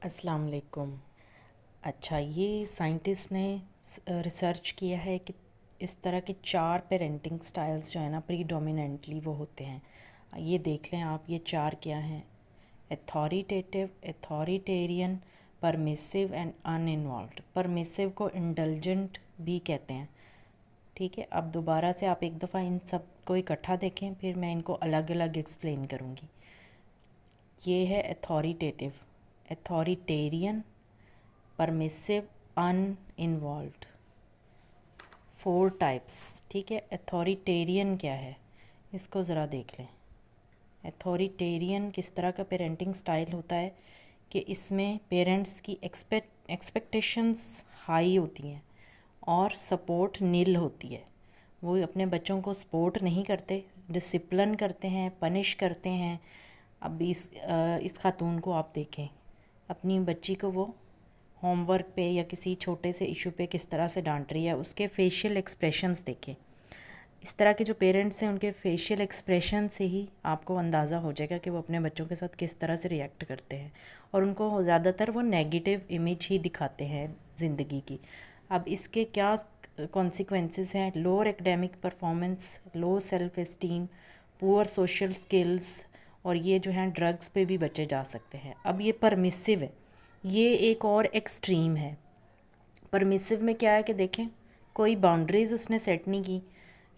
अस्सलाम वालेकुम। अच्छा, ये साइंटिस्ट ने रिसर्च किया है कि इस तरह के 4 पेरेंटिंग स्टाइल्स जो है ना प्रीडोमिनेंटली वो होते हैं। ये देख लें आप, ये 4 क्या हैं? Authoritative, authoritarian, permissive and uninvolved. Permissive को इंडल्जेंट भी कहते हैं। ठीक है, अब दोबारा से आप एक दफ़ा इन सब को इकट्ठा देखें, फिर मैं इनको अलग अलग एक्सप्लेन करूँगी। ये है अथॉरिटेटिव, अथॉरिटेरियन, परमिसिव, अनइन्वॉल्व्ड। 4 टाइप्स। ठीक है, अथॉरिटेरियन क्या है इसको ज़रा देख लें। अथॉरिटेरियन किस तरह का पेरेंटिंग स्टाइल होता है कि इसमें पेरेंट्स की एक्सपेक्टेशंस हाई होती हैं और सपोर्ट नील होती है। वो अपने बच्चों को सपोर्ट नहीं करते, डिसिप्लिन करते हैं, पनिश करते हैं। अब इस खातून को आप देखें, अपनी बच्ची को वो होमवर्क पे या किसी छोटे से इशू पे किस तरह से डांट रही है, उसके फेशियल एक्सप्रेशंस देखें। इस तरह के जो पेरेंट्स हैं उनके फेशियल एक्सप्रेशन से ही आपको अंदाज़ा हो जाएगा कि वो अपने बच्चों के साथ किस तरह से रिएक्ट करते हैं, और उनको ज़्यादातर वो नेगेटिव इमेज ही दिखाते हैं ज़िंदगी की। अब इसके क्या कॉन्सिक्वेंसेस हैं? Lower academic performance, low self esteem, poor social skills, और ये जो हैं ड्रग्स पे भी बचे जा सकते हैं। अब ये परमिसिव है, ये एक और एक्सट्रीम है। परमिसिव में क्या है कि देखें, कोई बाउंड्रीज़ उसने सेट नहीं की,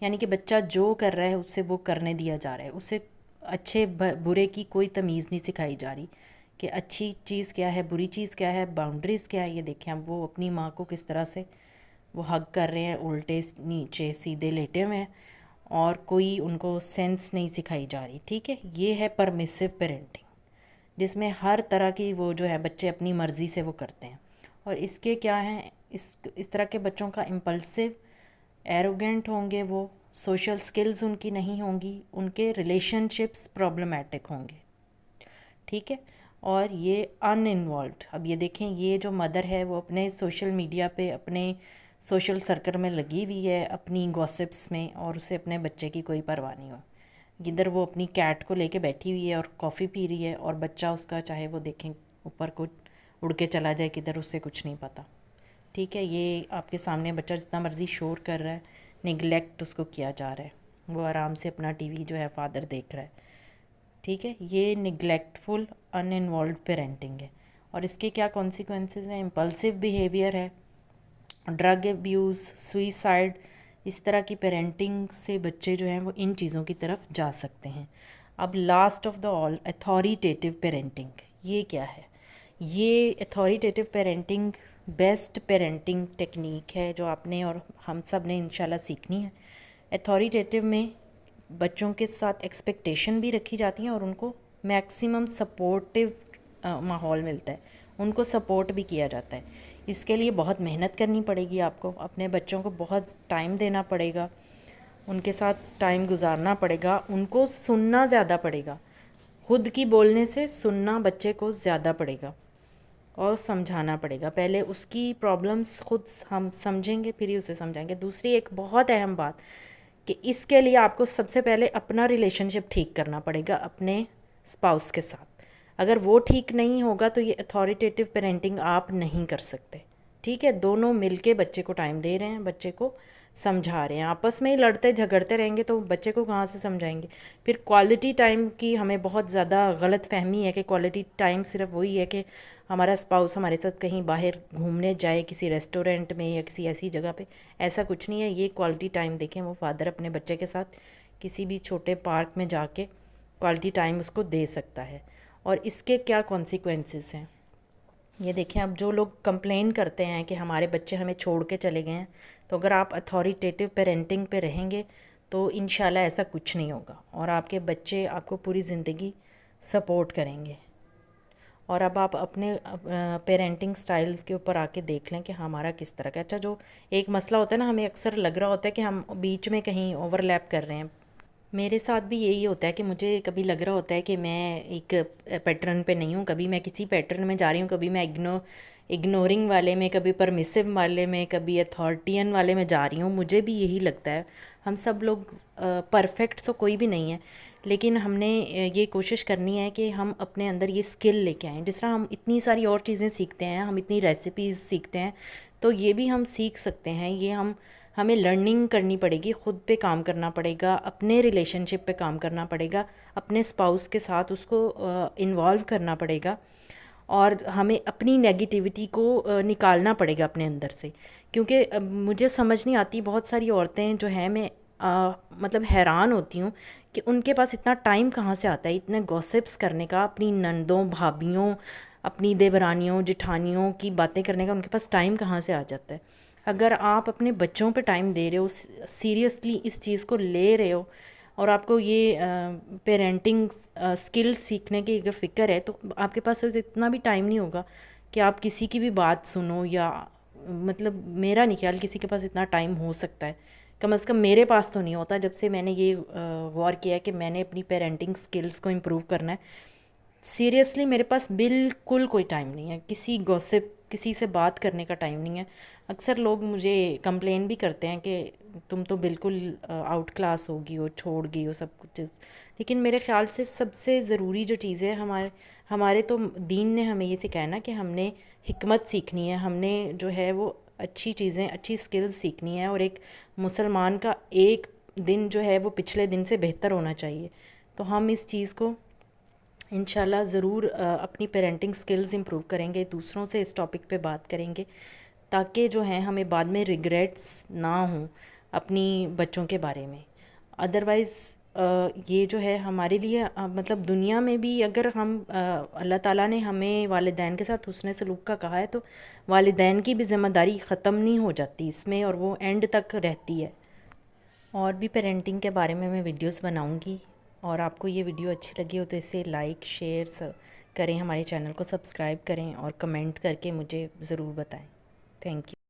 यानी कि बच्चा जो कर रहा है उससे वो करने दिया जा रहा है। उसे अच्छे बुरे की कोई तमीज़ नहीं सिखाई जा रही कि अच्छी चीज़ क्या है, बुरी चीज़ क्या है, बाउंड्रीज़ क्या है। ये देखें, अब वो अपनी माँ को किस तरह से वो हग कर रहे हैं, उल्टे नीचे सीधे लेटे हुए हैं, और कोई उनको सेंस नहीं सिखाई जा रही। ठीक है, ये है परमिसिव पेरेंटिंग, जिसमें हर तरह की वो जो है बच्चे अपनी मर्ज़ी से वो करते हैं। और इसके क्या हैं, इस तरह के बच्चों का इम्पल्सिव, एरोगेंट होंगे, वो सोशल स्किल्स उनकी नहीं होंगी, उनके रिलेशनशिप्स प्रॉब्लमेटिक होंगे। ठीक है, और ये अनइन्वॉल्व्ड। अब ये देखें, ये जो मदर है वो अपने सोशल मीडिया पे अपने सोशल सर्कल में लगी हुई है, अपनी गॉसिप्स में, और उसे अपने बच्चे की कोई परवाह नहीं हो। इधर वो अपनी कैट को लेके बैठी हुई है और कॉफ़ी पी रही है, और बच्चा उसका चाहे वो देखें ऊपर को उड़ के चला जाए किधर, उससे कुछ नहीं पता। ठीक है, ये आपके सामने बच्चा जितना मर्ज़ी शोर कर रहा है, निगलेक्ट उसको किया जा रहा है। वो आराम से अपना टीवी जो है फादर देख रहा है। ठीक है, ये निगलेक्टफुल अनइन्वॉल्व पेरेंटिंग है। और इसके क्या कॉन्सिक्वेंसेस हैं? इम्पल्सिव बिहेवियर है, ड्रग अब्यूज़, सुइसाइड। इस तरह की पेरेंटिंग से बच्चे जो हैं वो इन चीज़ों की तरफ जा सकते हैं। अब last of the all, authoritative parenting. ये क्या है? ये authoritative parenting best parenting technique है जो आपने और हम सब ने इंशाल्लाह सीखनी है। अथॉरिटेटिव में बच्चों के साथ एक्सपेक्टेशन भी रखी जाती हैं और उनको मैक्सिमम सपोर्टिव माहौल मिलता है, उनको सपोर्ट भी किया जाता है। इसके लिए बहुत मेहनत करनी पड़ेगी आपको, अपने बच्चों को बहुत टाइम देना पड़ेगा, उनके साथ टाइम गुजारना पड़ेगा, उनको सुनना ज़्यादा पड़ेगा। खुद की बोलने से सुनना बच्चे को ज़्यादा पड़ेगा और समझाना पड़ेगा। पहले उसकी प्रॉब्लम्स खुद हम समझेंगे, फिर ही उसे समझाएंगे। दूसरी एक बहुत अहम बात कि इसके लिए आपको सबसे पहले अपना रिलेशनशिप ठीक करना पड़ेगा अपने स्पाउस के साथ। अगर वो ठीक नहीं होगा तो ये अथॉरिटेटिव पेरेंटिंग आप नहीं कर सकते। ठीक है, दोनों मिलके बच्चे को टाइम दे रहे हैं, बच्चे को समझा रहे हैं। आपस में ही लड़ते झगड़ते रहेंगे तो बच्चे को कहाँ से समझाएंगे? फिर क्वालिटी टाइम की हमें बहुत ज़्यादा गलत फहमी है कि क्वालिटी टाइम सिर्फ वही है कि हमारा स्पाउस हमारे साथ कहीं बाहर घूमने जाए, किसी रेस्टोरेंट में या किसी ऐसी जगह पे। ऐसा कुछ नहीं है। ये क्वालिटी टाइम देखें, वो फादर अपने बच्चे के साथ किसी भी छोटे पार्क में जाके क्वालिटी टाइम उसको दे सकता है। और इसके क्या कॉन्सिक्वेंसेस हैं ये देखें। अब जो लोग कंप्लेन करते हैं कि हमारे बच्चे हमें छोड़ के चले गए हैं, तो अगर आप अथॉरिटेटिव पेरेंटिंग पे रहेंगे तो इंशाल्लाह ऐसा कुछ नहीं होगा, और आपके बच्चे आपको पूरी ज़िंदगी सपोर्ट करेंगे। और अब आप अपने पेरेंटिंग स्टाइल के ऊपर आके देख लें कि हमारा किस तरह का। अच्छा, जो एक मसला होता है ना, हमें अक्सर लग रहा होता है कि हम बीच में कहीं ओवरलैप कर रहे हैं। मेरे साथ भी यही होता है कि मुझे कभी लग रहा होता है कि मैं एक पैटर्न पे नहीं हूँ, कभी मैं किसी पैटर्न में जा रही हूँ, कभी मैं اگنورنگ والے میں، کبھی پرمیسو والے میں، کبھی اتھارٹین والے میں جا رہی ہوں. مجھے بھی یہی لگتا ہے. ہم سب لوگ پرفیکٹ تو کوئی بھی نہیں ہے، لیکن ہم نے یہ کوشش کرنی ہے کہ ہم اپنے اندر یہ اسکل لے کے آئیں. جس طرح ہم اتنی ساری اور چیزیں سیکھتے ہیں، ہم اتنی ریسیپیز سیکھتے ہیں، تو یہ بھی ہم سیکھ سکتے ہیں. یہ ہمیں لرننگ کرنی پڑے گی، خود پہ کام کرنا پڑے گا، اپنے ریلیشن شپ پہ کام کرنا پڑے گا، اپنے اسپاؤس کے ساتھ اس کو انوالو کرنا پڑے گا، اور ہمیں اپنی نیگیٹیوٹی کو نکالنا پڑے گا اپنے اندر سے. کیونکہ مجھے سمجھ نہیں آتی، بہت ساری عورتیں جو ہیں، میں مطلب حیران ہوتی ہوں کہ ان کے پاس اتنا ٹائم کہاں سے آتا ہے اتنے گوسپس کرنے کا، اپنی نندوں، بھابھیوں، اپنی دیورانیوں، جٹھانیوں کی باتیں کرنے کا. ان کے پاس ٹائم کہاں سے آ جاتا ہے؟ اگر آپ اپنے بچوں پہ ٹائم دے رہے ہو، سیریسلی اس چیز کو لے رہے ہو، اور آپ کو یہ پیرنٹنگ اسکل سیکھنے کی اگر فکر ہے، تو آپ کے پاس اتنا بھی ٹائم نہیں ہوگا کہ آپ کسی کی بھی بات سنو. یا مطلب میرا نہیں خیال کسی کے پاس اتنا ٹائم ہو سکتا ہے. کم از کم میرے پاس تو نہیں ہوتا. جب سے میں نے یہ غور کیا ہے کہ میں نے اپنی پیرنٹنگ اسکلس کو امپروو کرنا ہے، سیریسلی میرے پاس بالکل کوئی ٹائم نہیں ہے. کسی گوسپ، کسی سے بات کرنے کا ٹائم نہیں ہے. اکثر لوگ مجھے کمپلین بھی کرتے ہیں کہ تم تو بالکل آؤٹ کلاس ہو گئی ہو، چھوڑ گئی ہو سب کچھ. لیکن میرے خیال سے سب سے ضروری جو چیز ہے، ہمارے تو دین نے ہمیں یہ سکھایا نا کہ ہم نے حکمت سیکھنی ہے، ہم نے جو ہے وہ اچھی چیزیں، اچھی اسکلز سیکھنی ہے. اور ایک مسلمان کا ایک دن جو ہے وہ پچھلے دن سے بہتر ہونا چاہیے. تو ہم اس چیز کو انشاءاللہ ضرور اپنی پیرنٹنگ سکلز امپروو کریں گے، دوسروں سے اس ٹاپک پہ بات کریں گے، تاکہ جو ہیں ہمیں بعد میں ریگریٹس نہ ہوں اپنی بچوں کے بارے میں. ادروائز یہ جو ہے ہمارے لیے مطلب دنیا میں بھی، اگر ہم اللہ تعالیٰ نے ہمیں والدین کے ساتھ حسن سلوک کا کہا ہے، تو والدین کی بھی ذمہ داری ختم نہیں ہو جاتی اس میں، اور وہ اینڈ تک رہتی ہے. اور بھی پیرنٹنگ کے بارے میں ویڈیوز بناؤں گی. اور آپ کو یہ ویڈیو اچھی لگی ہو تو اسے لائک، شیئر کریں، ہمارے چینل کو سبسکرائب کریں، اور کمنٹ کر کے مجھے ضرور بتائیں. Thank you.